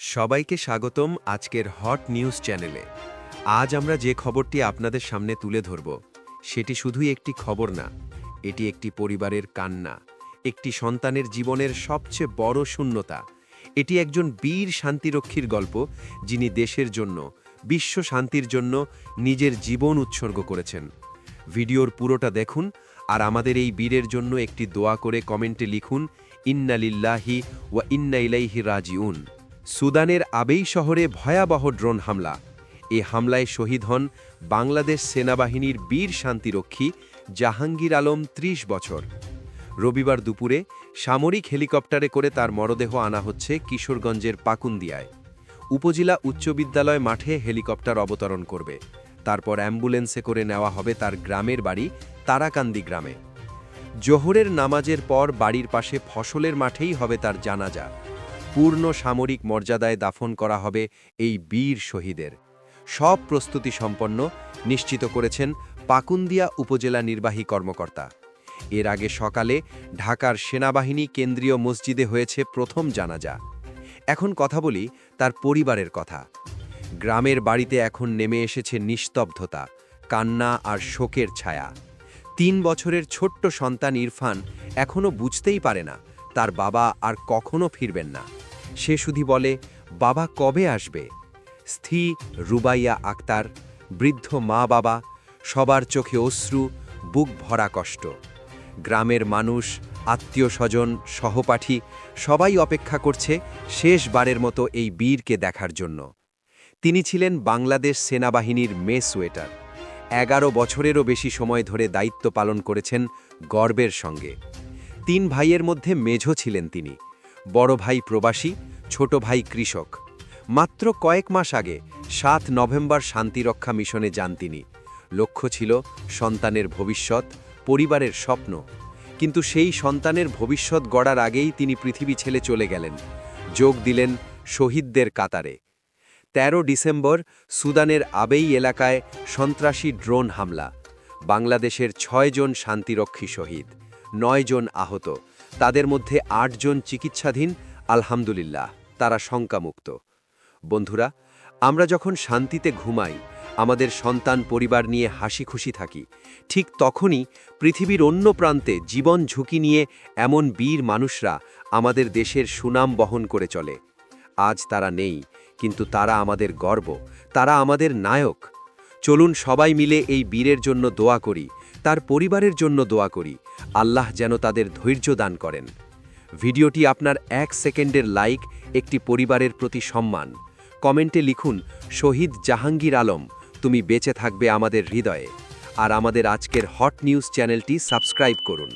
সবাইকে স্বাগতম আজকের হট নিউজ চ্যানেলে। আজ আমরা যে খবরটি আপনাদের সামনে তুলে ধরব সেটি শুধুই একটি খবর না, এটি একটি পরিবারের কান্না, একটি সন্তানের জীবনের সবচেয়ে বড় শূন্যতা। এটি একজন বীর শান্তিরক্ষীর গল্প, যিনি দেশের জন্য, বিশ্ব শান্তির জন্য নিজের জীবন উৎসর্গ করেছেন। ভিডিওর পুরোটা দেখুন আর আমাদের এই বীরের জন্য একটি দোয়া করে কমেন্টে লিখুন, ইন্না লিল্লাহি ওয়া ইন্না ইলাইহি রাজিউন। সুদানের আবেই শহরে ভয়াবহ ড্রোন হামলা। এ হামলায় শহীদ হন বাংলাদেশ সেনাবাহিনীর বীর শান্তিরক্ষী জাহাঙ্গীর আলম, ৩০ বছর। রবিবার দুপুরে সামরিক হেলিকপ্টারে করে তার মরদেহ আনা হচ্ছে কিশোরগঞ্জের পাকুন্দিয়ায়। উপজেলা উচ্চ বিদ্যালয় মাঠে হেলিকপ্টার অবতরণ করবে, তারপর অ্যাম্বুলেন্সে করে নেওয়া হবে তার গ্রামের বাড়ি তারাকান্দি গ্রামে। জোহরের নামাজের পর বাড়ির পাশে ফসলের মাঠেই হবে তার জানাজা। পূর্ণ সামরিক মর্যাদায় দাফন করা হবে এই বীর শহীদের। সব প্রস্তুতি সম্পন্ন, নিশ্চিত করেছেন পাকুন্দিয়া উপজেলা নির্বাহী কর্মকর্তা। এর আগে সকালে ঢাকার সেনাবাহিনী কেন্দ্রীয় মসজিদে হয়েছে প্রথম জানাজা। এখন কথা বলি তার পরিবারের কথা। গ্রামের বাড়িতে এখন নেমে এসেছে নিস্তব্ধতা, কান্না আর শোকের ছায়া। ৩ বছরের ছোট্ট সন্তান ইরফান এখনও বুঝতেই পারে না তার বাবা আর কখনো ফিরবেন না। সে শুধু বলে, বাবা কবে আসবে? স্থি রুবাইয়া আক্তার, বৃদ্ধ মা বাবা, সবার চোখে অশ্রু, বুক ভরা কষ্ট। গ্রামের মানুষ, আত্মীয় স্বজন, সহপাঠী সবাই অপেক্ষা করছে শেষবারের মতো এই বীরকে দেখার জন্য। তিনি ছিলেন বাংলাদেশ সেনাবাহিনীর মেস ওয়েটার। 11 বছরেরও বেশি সময় ধরে দায়িত্ব পালন করেছেন গর্বের সঙ্গে। 3 ভাইয়ের মধ্যে মেঝো ছিলেন তিনি। বড় ভাই প্রবাসী, ছোট ভাই কৃষক। মাত্র কয়েক মাস আগে 7 নভেম্বর শান্তিরক্ষা মিশনে যান তিনি। লক্ষ্য ছিল সন্তানের ভবিষ্যৎ, পরিবারের স্বপ্ন। কিন্তু সেই সন্তানের ভবিষ্যৎ গড়ার আগেই তিনি পৃথিবী ছেড়ে চলে গেলেন, যোগ দিলেন শহীদদের কাতারে। 13 ডিসেম্বর সুদানের আবেই এলাকায় সন্ত্রাসী ড্রোন হামলা। বাংলাদেশের 6 জন শান্তিরক্ষী শহীদ, 9 জন আহত, তাদের মধ্যে 8 জন চিকিৎসাধীন। আলহামদুলিল্লাহ, তারা শঙ্কামুক্ত। বন্ধুরা, আমরা যখন শান্তিতে ঘুমাই, আমাদের সন্তান পরিবার নিয়ে হাসি খুশি থাকি, ঠিক তখনই পৃথিবীর অন্য প্রান্তে জীবন ঝুঁকি নিয়ে এমন বীর মানুষরা আমাদের দেশের সুনাম বহন করে চলে। আজ তারা নেই, কিন্তু তারা আমাদের গর্ব, তারা আমাদের নায়ক। চলুন সবাই মিলে এই বীরের জন্য দোয়া করি, তার পরিবারের জন্য দোয়া করি, আল্লাহ যেন তাদের ধৈর্য দান করেন। ভিডিওটি আপনার 1 সেকেন্ডের লাইক একটি পরিবারের প্রতি সম্মান। কমেন্টে লিখুন, শহীদ জাহাঙ্গীর আলম, তুমি বেঁচে থাকবে আমাদের হৃদয়ে। আর আমাদের আজকের হট নিউজ চ্যানেলটি সাবস্ক্রাইব করুন।